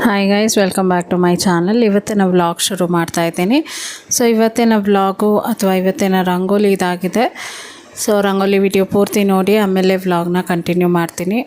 Hi guys, welcome back to my channel. ಇವತ್ತಿನ vlog ಶುರು ಮಾಡ್ತಾ ಇದ್ದೀನಿ. ಸೊ ಇವತ್ತಿನ ವ್ಲಾಗು ಅಥವಾ ಇವತ್ತಿನ ರಂಗೋಲಿ ಇದಾಗಿದೆ. ಸೊ ರಂಗೋಲಿ ವಿಡಿಯೋ ಪೂರ್ತಿ ನೋಡಿ ಆಮೇಲೆ ವ್ಲಾಗ್ನ ಕಂಟಿನ್ಯೂ ಮಾಡ್ತೀನಿ.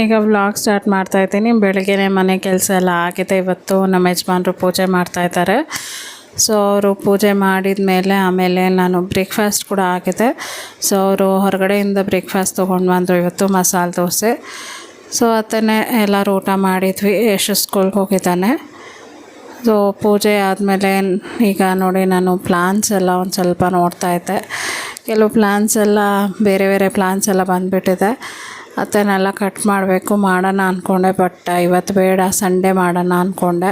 ಈಗ ವ್ಲಾಗ್ ಸ್ಟಾರ್ಟ್ ಮಾಡ್ತಾಯಿದ್ದೀನಿ. ಬೆಳಗ್ಗೆನೇ ಮನೆ ಕೆಲಸ ಎಲ್ಲ ಆಗಿದೆ. ಇವತ್ತು ನಮ್ಮ ಯಜಮಾನರು ಪೂಜೆ ಮಾಡ್ತಾಯಿದ್ದಾರೆ. ಸೊ ಅವರು ಪೂಜೆ ಮಾಡಿದ ಮೇಲೆ ಆಮೇಲೆ ನಾನು ಬ್ರೇಕ್ಫಾಸ್ಟ್ ಕೂಡ ಆಗಿದೆ. ಸೊ ಅವರು ಹೊರಗಡೆಯಿಂದ ಬ್ರೇಕ್ಫಾಸ್ಟ್ ತೊಗೊಂಡು ಬಂದರು. ಇವತ್ತು ಮಸಾಲೆ ದೋಸೆ. ಸೊ ಅದನ್ನೇ ಎಲ್ಲರೂ ಊಟ ಮಾಡಿದ್ವಿ. ಯಶು ಸ್ಕೂಲ್ಗೆ ಹೋಗಿದ್ದಾನೆ. ಸೊ ಪೂಜೆ ಆದಮೇಲೆ ಈಗ ನೋಡಿ ನಾನು ಪ್ಲಾನ್ಸ್ ಎಲ್ಲ ಒಂದು ಸ್ವಲ್ಪ ನೋಡ್ತಾಯಿದ್ದೆ. ಕೆಲವು ಪ್ಲಾನ್ಸ್ ಎಲ್ಲ ಬೇರೆ ಬೇರೆ ಪ್ಲಾನ್ಸ್ ಎಲ್ಲ ಬಂದುಬಿಟ್ಟಿದೆ. ಅದನ್ನೆಲ್ಲ ಕಟ್ ಮಾಡಬೇಕು, ಮಾಡೋಣ ಅಂದ್ಕೊಂಡೆ. ಬಟ್ ಇವತ್ತು ಬೇಡ, ಸಂಡೇ ಮಾಡೋಣ ಅಂದ್ಕೊಂಡೆ.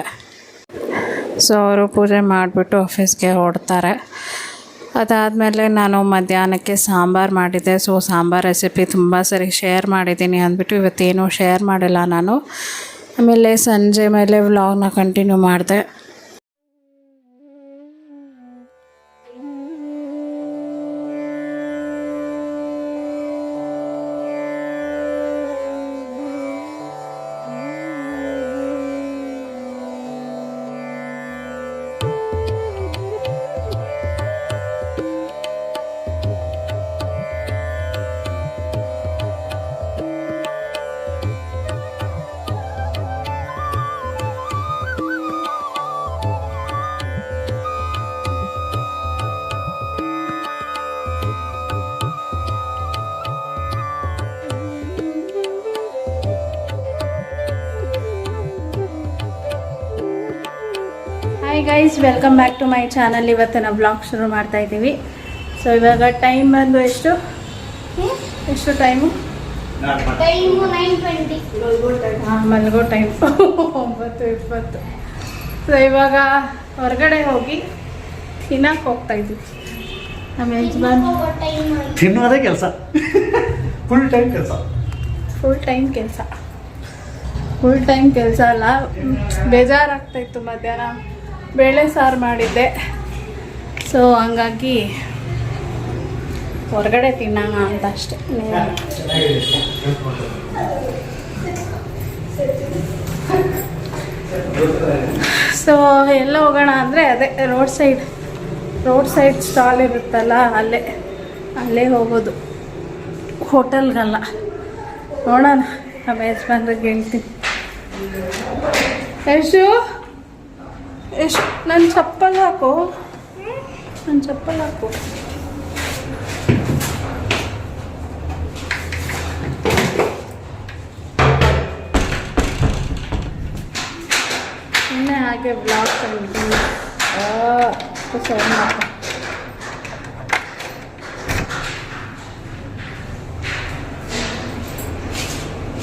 ಸೊ ಅವರು ಪೂಜೆ ಮಾಡಿಬಿಟ್ಟು ಆಫೀಸ್ಗೆ ಹೊರಡ್ತಾರೆ. ಅದಾದಮೇಲೆ ನಾನು ಮಧ್ಯಾಹ್ನಕ್ಕೆ ಸಾಂಬಾರು ಮಾಡಿದ್ದೆ. ಸೊ ಸಾಂಬಾರು ರೆಸಿಪಿ ತುಂಬ ಸರಿ ಶೇರ್ ಮಾಡಿದ್ದೀನಿ ಅಂದ್ಬಿಟ್ಟು ಇವತ್ತೇನು ಶೇರ್ ಮಾಡಿಲ್ಲ ನಾನು. ಆಮೇಲೆ ಸಂಜೆ ಮೇಲೆ ವ್ಲಾಗ್ನ ಕಂಟಿನ್ಯೂ ಮಾಡಿದೆ. Hi guys, welcome back to my channel. ಇವತ್ತಿನ ಬ್ಲಾಗ್ ಶುರು ಮಾಡ್ತಾ ಇದ್ದೀವಿ. ಸೊ ಇವಾಗ ಟೈಮ್ ಬಂದು ಎಷ್ಟು ಟೈಮು? 9:20. ಮಲ್ಗೋ ಟೈಮ್ 9:20. ಸೊ ಇವಾಗ ಹೊರಗಡೆ ಹೋಗಿ ತಿನ್ನಕ್ಕೆ ಹೋಗ್ತಾ ಇದ್ವಿ. ನಮ್ಮ ಯಜಮಾನ್ ತಿನ್ನೋದೇ ಕೆಲಸ, ಫುಲ್ ಟೈಮ್ ಕೆಲಸ ಅಲ್ಲ. ಬೇಜಾರಾಗ್ತಾಯಿತ್ತು. ಮಧ್ಯಾಹ್ನ ಬೇಳೆ ಸಾರು ಮಾಡಿದ್ದೆ. ಸೊ ಹಂಗಾಗಿ ಹೊರಗಡೆ ತಿನ್ನೋಣ ಅಂತ ಅಷ್ಟೇ. ಸೊ ಎಲ್ಲ ಹೋಗೋಣ ಅಂದರೆ ಅದೇ ರೋಡ್ ಸೈಡ್ ಸ್ಟಾಲ್ ಇರುತ್ತಲ್ಲ, ಅಲ್ಲೇ ಹೋಗೋದು, ಹೋಟೆಲ್ಗಲ್ಲ. ನೋಡೋಣ, ನಮ್ಮ ಯಜಮಾನ್ರಿಗೆ ಹೇಳ್ತೀನಿ. ಎಷ್ಟು ನನ್ನ ಚಪ್ಪಲ್ ಹಾಕು. ಸುಮ್ಮನೆ ಹಾಗೆ ಬ್ಲಾಗ್ ಕಂಡು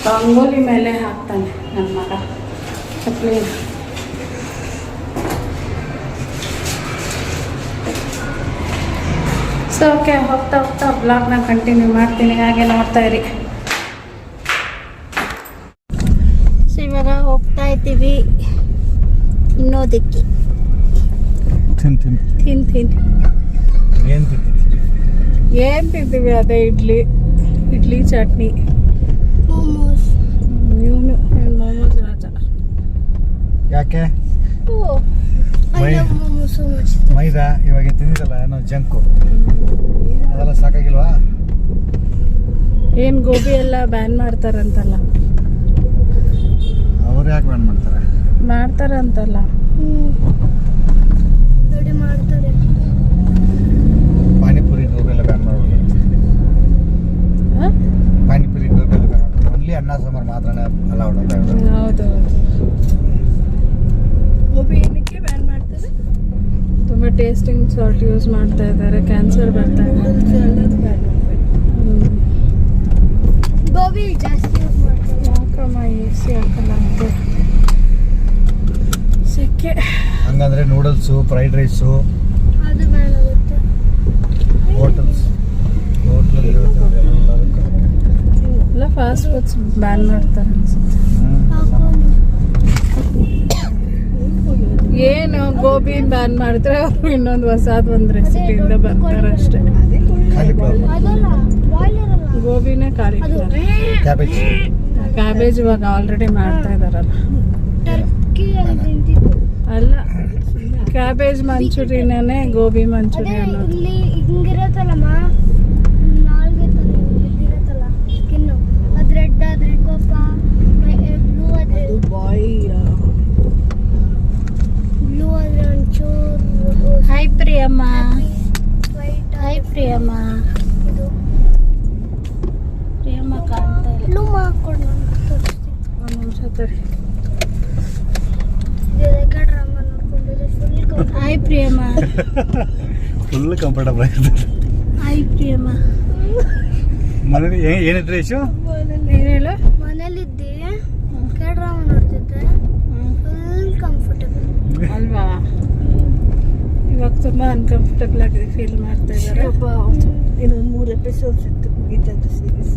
ರಂಗೋಲಿ ಮೇಲೆ ಹಾಕ್ತಾನೆ ನನ್ನ ಮಗ ಚಪ್ಪಲಿ. ಸೊ ಓಕೆ, ಹೋಗ್ತಾ ಬ್ಲಾಗ್ನ ಕಂಟಿನ್ಯೂ ಮಾಡ್ತೀನಿ, ಹಾಗೆ ನೋಡ್ತಾ ಇರಿ. ಸೊ ಇವಾಗ ಹೋಗ್ತಾ ಇದ್ದೀವಿ ತಿನ್ನೋದಕ್ಕೆ. ತಿನ್ ಏನು ತಿಂತೀವಿ? ಅದೇ ಇಡ್ಲಿ ಚಟ್ನಿ. ಮೋಮೋಸ್. ಇವನು ಮೋಮೋಸ್ ರಾಜ. ಯಾಕೆ? ಮೋಮೋಸ್ ಮೈದಾ ಇವಾಗ ತಿಂದಿದ್ದಲ್ಲ, ಏನೋ ಜಂಕು, ಅದೆಲ್ಲ ಸಾಕಾಗಿಲ್ವಾ? ಏನು ಗೋಬಿ ಎಲ್ಲ ಬ್ಯಾನ್ ಮಾಡ್ತಾರಂತಲ್ಲ? ಅವ್ರು ಯಾಕೆ ಬ್ಯಾನ್ ಮಾಡ್ತಾರಂತಲ್ಲ? ರೆಡಿ ಮಾಡ್ತಾರೆ. ಪಾನಿಪುರಿ ಗೋಬಿ ಎಲ್ಲ ಬ್ಯಾನ್ ಮಾಡ್ಬೋದು. ಪಾನಿಪುರಿ ಗೋಬಿ ಎಲ್ಲ ಬ್ಯಾನ್ ಮಾಡ್ಬೋದು. ಓನ್ಲಿ ಅನ್ನ ಸಾಂಬಾರು ಮಾತ್ರನೇ ಅಲೌಡ್ ಅಂತ ಹೇಳ್ತಾರೆ. ಹೌದು. ಗೋಬಿ ಏನಕ್ಕೆ ಬ್ಯಾನ್ ಮಾಡ್ತಾರೆ? ತುಂಬ ಟೇಸ್ಟಿಂಗ್ ಸಾಲ್ಟ್ ಯೂಸ್ ಮಾಡ್ತಾ ಇದ್ದಾರೆ, ಕ್ಯಾನ್ಸರ್ ಬರ್ತಾ ಇದೆ. ಗೋಬಿ ಜಾಸ್ತಿ ಯೂಸ್ ಮಾಡ್ತಾರೆ. ಯಾಕಮ್ಮ AC ಹಾಕಲ್ಲ ಅಂತ ಸೆಕೆ. ಹಂಗಂದ್ರೆ ನೂಡಲ್ಸು, ಫ್ರೈಡ್ ರೈಸು, ಅದು ಬ್ಯಾನ್ ಆಗುತ್ತೆ. ಹೋಟೆಲ್ ಎಲ್ಲ ಫಾಸ್ಟ್ ಫುಡ್ಸ್ ಬ್ಯಾನ್ ಮಾಡ್ತಾರೆ ಅನ್ಸುತ್ತೆ. ಏನು ಗೋಬಿ ಬ್ಯಾನ್ ಮಾಡಿದ್ರೆ ಅವರು ಇನ್ನೊಂದು ಒಂದು ರೆಸಿಪಿಯಿಂದ ಬರ್ತಾರೆ ಅಷ್ಟೇ. ಗೋಬಿನೇ ಕಾಲಿಫ್ಲವರ್, ಕ್ಯಾಬೇಜ್ ಇವಾಗ ಆಲ್ರೆಡಿ ಮಾಡ್ತಾ ಇದಾರಲ್ಲ. ಅಲ್ಲ, ಕ್ಯಾಬೇಜ್ ಮಂಚೂರಿನೇ ಗೋಬಿ ಮಂಚೂರಿ ಅನ್ನೋದು. ಹಿಂಗಿರತ್ತಲ್ಲಮ್ಮ, ನಾಲ್ಗೆ ಇದಿರತ್ತಲ್ಲ ಸ್ಕಿನ್ನು, ಅದು ರೆಡ್ ಆದ್ರೆ ಕೋಪ, ಬ್ಲೂ ಆದ್ರೆ ಒಂಚೂರು. ಹಾಯ್ ಪ್ರಿಯಮ್ಮ. ಹಾಯ್ ಪ್ರಿಯಮ್ಮ. ಇದು ಪ್ರಿಯಮ್ಮ ಕಾಣ್ತಾ ಇಲ್ಲ. ಬ್ಲೂ ಹಾಕೊಂಡು ನಾನು ತೋರಿಸ್ತೀನಿ. ಒಂದು ನಿಮಿಷ ತಡಿ. ರಂಗ ನೋಡ್ಕೊಂಡಿದ್ರೆ ಫುಲ್ ಹಾಯ್ ಪ್ರಿಯಮ್ಮ. ಫುಲ್ ಕಂಫರ್ಟಬಲ್ ಆಗಿರ್ತದೆ. ಹಾಯ್ ಪ್ರಿಯಮ್ಮ. ಮನೇಲಿ ಏನಿದ್ರೆ ಇಶು ಏನು ಹೇಳು? ಮನೇಲಿದ್ದೆ ಕೆ-ಡ್ರಾಮಾ ನೋಡ್ತಿದ್ದೆ. ಫುಲ್ ಕಂಫರ್ಟಬಲ್ ಅಲ್ವಾ? ಇವಾಗ ತುಂಬ ಅನ್ಕಂಫರ್ಟಬಲ್ ಆಗಿದೆ ಫೀಲ್ ಮಾಡ್ತಾ ಇದ್ದಾರೆ. ಇನ್ನೊಂದು 3 ಎಪಿಸೋಡ್ಸ್ ಇತ್ತು ಮುಗಿತದ್ದು ಸೀರೀಸ್.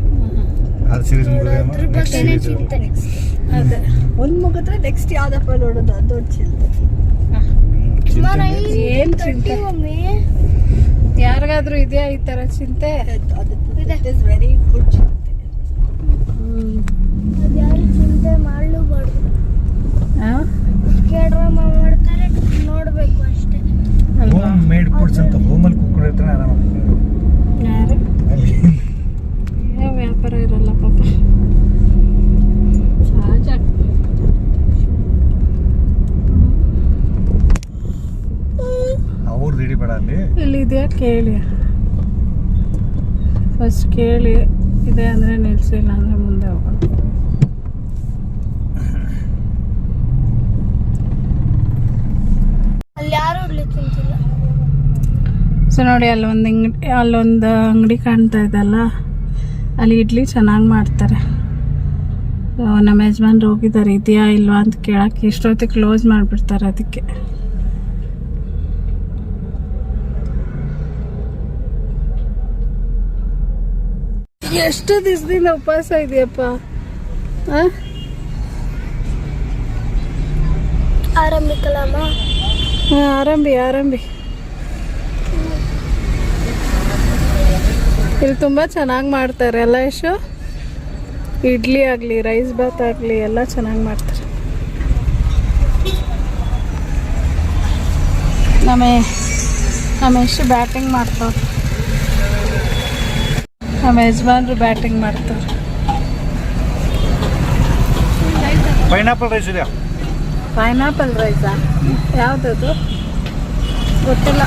ಅದು ಸೀರೀಸ್ ಅದ್ರ ಬಗ್ಗೆನೇ ಚಿಂತೆ. ಅದೇ ಒಂದು ಮುಗಿದ್ರೆ ನೆಕ್ಸ್ಟ್ ಯಾವ್ದಪ್ಪ ನೋಡೋದು ಅದು ದೊಡ್ಡ ಚಿಂತೆ. ಏನ್ ಚಿಂತೆ? ಮಮ್ಮಿ ಯಾರಿಗಾದ್ರೂ ಇದೆಯಾ ಈ ಥರ ಚಿಂತೆ? ಇಟ್ ಇಸ್ ವೆರಿ ಗುಡ್ ಚಿಂತೆ. ಅದ್ಯಾರು ಚಿಂತೆ ಮಾಡಲೂಬಾರ್ದು. ಆ? ಕೆ-ಡ್ರಾಮಾ ಮಾಡ್ತಾರೆ, ನೋಡ್ಬೇಕು ಅಷ್ಟೇ. ಅಲ್ವಾ? ಹೋಮ್ ಮೇಡ್ ಫುಡ್ಸ್ ಅಂತ ಹೋಮಲ್ಲಿ ಕೂತ್ಕೊಂಡಿರ್ತಾನೆ ಆರಾಮ. ಯಾರು? ಅಲ್ಲಿ ಯಾವ ವ್ಯಾಪಾರ ಇರಲ್ಲ ಪಾಪ. ಸಹಜ. ಅವ್ರು ರೆಡಿ ಬೇಡ ಅಲ್ಲಿ. ಇಲ್ಲಿದೆಯಾ ಕೇಳಿ, ಫಸ್ಟ್ ಕೇಳಿ ಇದೆ ಅಂದರೆ ನಿಲ್ಲಿಸಿಲ್ಲ ಅಂದರೆ ಮುಂದೆ ಹೋಗೋಣ. ಅಲ್ಲಿ ಯಾರು ಇಡ್ಲಿ ತಿಂತಿಲ್ಲ. ಸೊ ನೋಡಿ ಅಲ್ಲೊಂದು ಅಂಗಡಿ ಕಾಣ್ತಾ ಇದೆಯಲ್ಲ, ಅಲ್ಲಿ ಇಡ್ಲಿ ಚೆನ್ನಾಗಿ ಮಾಡ್ತಾರೆ. ಸೊ ನಮ್ಮ ಯಜಮಾನ್ರು ಹೋಗಿದ್ದಾರೆ ಇದೆಯಾ ಇಲ್ವಾ ಅಂತ ಕೇಳಕ್ಕೆ. ಇಷ್ಟೊತ್ತಿಗೆ ಕ್ಲೋಸ್ ಮಾಡಿಬಿಡ್ತಾರೆ ಅದಕ್ಕೆ. ಎಷ್ಟು ದಿವಸದಿಂದ ಉಪವಾಸ ಇದೆಯಪ್ಪ? ಆರಂಭಿಕಲಮ್ಮ. ಆರಂಭಿ. ಇಲ್ಲಿ ತುಂಬ ಚೆನ್ನಾಗಿ ಮಾಡ್ತಾರೆ ಅಲ್ಲ ಯಶು? ಇಡ್ಲಿ ಆಗಲಿ, ರೈಸ್ ಬಾತ್ ಆಗಲಿ ಎಲ್ಲ ಚೆನ್ನಾಗಿ ಮಾಡ್ತಾರೆ. ನಮ್ಮ ಯಶು ಬ್ಯಾಟಿಂಗ್ ಮಾಡ್ತಾವ್ರೆ, ನಮ್ಮ ಯಜಮಾನ್ರು ಬ್ಯಾಟಿಂಗ್ ಮಾಡ್ತಾರೆ. ಪೈನಾಪಲ್ ರೈಸ್ ಇದೆಯಾ? ಪೈನಾಪಲ್ ರೈಸಾ? ಯಾವುದದು ಗೊತ್ತಿಲ್ಲ.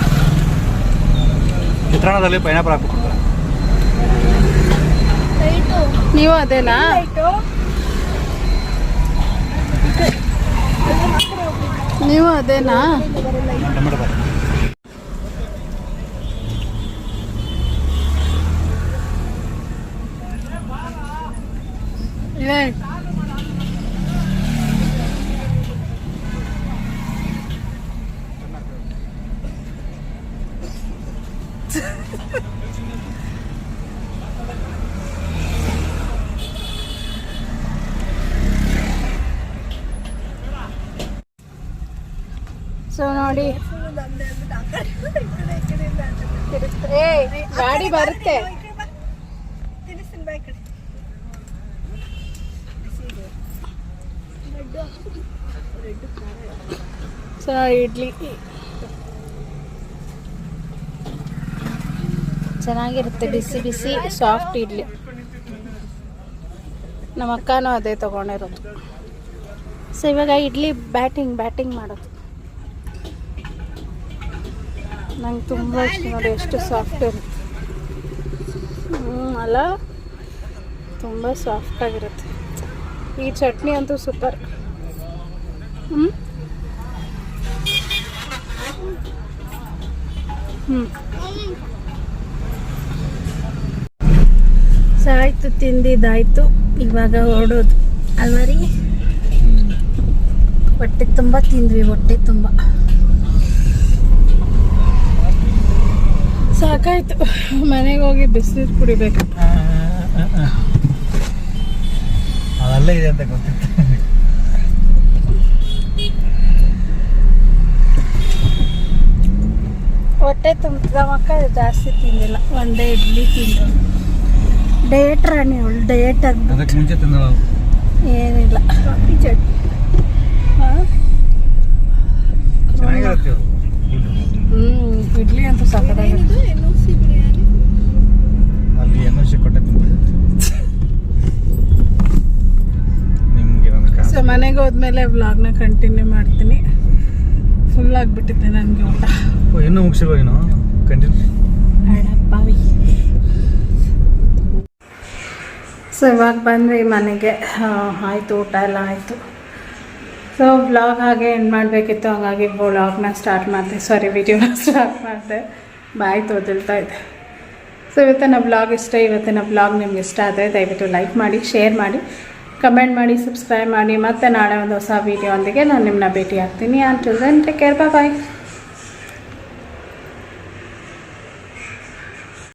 ಚಿತ್ರಾನ್ನದಲ್ಲಿ ಪೈನಾಪಲ್ ಹಾಕ್ಬಿಡ್ತಾರೆ. ನೀವು ಅದೇನಾ? ನೀವು ಅದೇನಾ? ಟೊಮೆಟೊ ಬಾತ್. ಸೊ ನೋಡಿ, ಗಾಡಿ ಬರುತ್ತೆ. ಸೊ ಇಡ್ಲಿ ಚೆನ್ನಾಗಿರುತ್ತೆ, ಬಿಸಿ ಬಿಸಿ ಸಾಫ್ಟ್ ಇಡ್ಲಿ. ನಮ್ಮ ಅಕ್ಕನೂ ಅದೇ ತೊಗೊಂಡಿರೋದು. ಸೊ ಇವಾಗ ಇಡ್ಲಿ ಬ್ಯಾಟಿಂಗ್ ಮಾಡೋದು ನಂಗೆ ತುಂಬ ಇಷ್ಟ. ನೋಡಿ ಎಷ್ಟು ಸಾಫ್ಟ್ ಇರುತ್ತೆ. ಅಲ್ಲ, ತುಂಬ ಸಾಫ್ಟಾಗಿರುತ್ತೆ. ಈ ಚಟ್ನಿ ಅಂತೂ ಸೂಪರ್. ಸೊ ಆಯಿತು, ತಿಂದಿದ್ದಾಯಿತು. ಇವಾಗ ಹೊರಡೋದು ಅಲ್ವಾ ರೀ? ಹೊಟ್ಟೆ ತುಂಬ ತಿಂದ್ವಿ, ಹೊಟ್ಟೆ ತುಂಬ ಸಾಕಾಯ್ತು. ಮನೆಗೆ ಹೋಗಿ ಬಿಸಿನೀರು ಕುಡಿಬೇಕು. ಅದೆಲ್ಲ ಇದೆ ಅಂತ ಗೊತ್ತಿತ್ತು. ಹೊಟ್ಟೆ ತುಂಬಕ್ಕ ಜಾಸ್ತಿ ತಿಂದಿಲ್ಲ, ಒಂದೇ ಇಡ್ಲಿ ತಿಂದು. ಡಯಟ್ ರಾಣಿ ಅವಳು, ಡಯಟ್ ಆಗ್ಬೇಕು. ಅದಕ್ಕೆ ಮುಂಚೆ ತಿಂದ ಏನಿಲ್ಲ. ಚೆನ್ನಾಗಿರುತ್ತೆ ಅದು. ಇಡ್ಲಿ ಅಂತೂ ಸಕ್ಕತ್ತಾಗಿರುತ್ತೆ. ಅಲ್ಲಿ NOC ಕೊಟ್ಟೆ ನಿಮ್ಗೆ. ಸೊ ಮನೆಗೆ ಹೋದ್ಮೇಲೆ ವ್ಲಾಗ್ನ ಕಂಟಿನ್ಯೂ ಮಾಡ್ತೀನಿ. ಫುಲ್ ಆಗಿಬಿಟ್ಟಿದ್ದೆ ನನಗೆ ಊಟ. ಇನ್ನೂ ಮುಗಿಸಿಲ್ವ ನೀನು? ಕಂಟಿನ್ಯೂ. ಬಾವಿ. ಸೊ ಇವಾಗ ಬಂದ್ವಿ ಮನೆಗೆ. ಆಯಿತು, ಊಟ ಎಲ್ಲ ಆಯಿತು. ಸೊ ವ್ಲಾಗ್ ಹಾಗೆ ಎಂಡ್ ಮಾಡಬೇಕಿತ್ತು, ಹಾಗಾಗಿ ವ್ಲಾಗ್ನ ಸ್ಟಾರ್ಟ್ ಮಾಡಿದೆ. ಸಾರಿ, ವಿಡಿಯೋನ ಸ್ಟಾರ್ಟ್ ಮಾಡಿದೆ. ಬಾಯಿ ತೋದಿಲ್ತಾ ಇದೆ. ಸೊ ಇವತ್ತಿನ ಬ್ಲಾಗ್ ಇಷ್ಟ. ಇವತ್ತಿನ ಬ್ಲಾಗ್ ನಿಮ್ಗೆ ಇಷ್ಟ ಆದರೆ ದಯವಿಟ್ಟು ಲೈಕ್ ಮಾಡಿ, ಶೇರ್ ಮಾಡಿ, ಕಮೆಂಟ್ ಮಾಡಿ, ಸಬ್ಸ್ಕ್ರೈಬ್ ಮಾಡಿ. ಮತ್ತೆ ನಾಳೆ ಒಂದು ಹೊಸ ವೀಡಿಯೋ ಒಂದಿಗೆ ನಾನು ನಿಮ್ಮನ್ನ ಭೇಟಿ ಆಗ್ತೀನಿ. ಅಂಟಿಲ್ ದೆನ್ ಟೇಕ್ ಕೇರ್, ಬಾಯ್.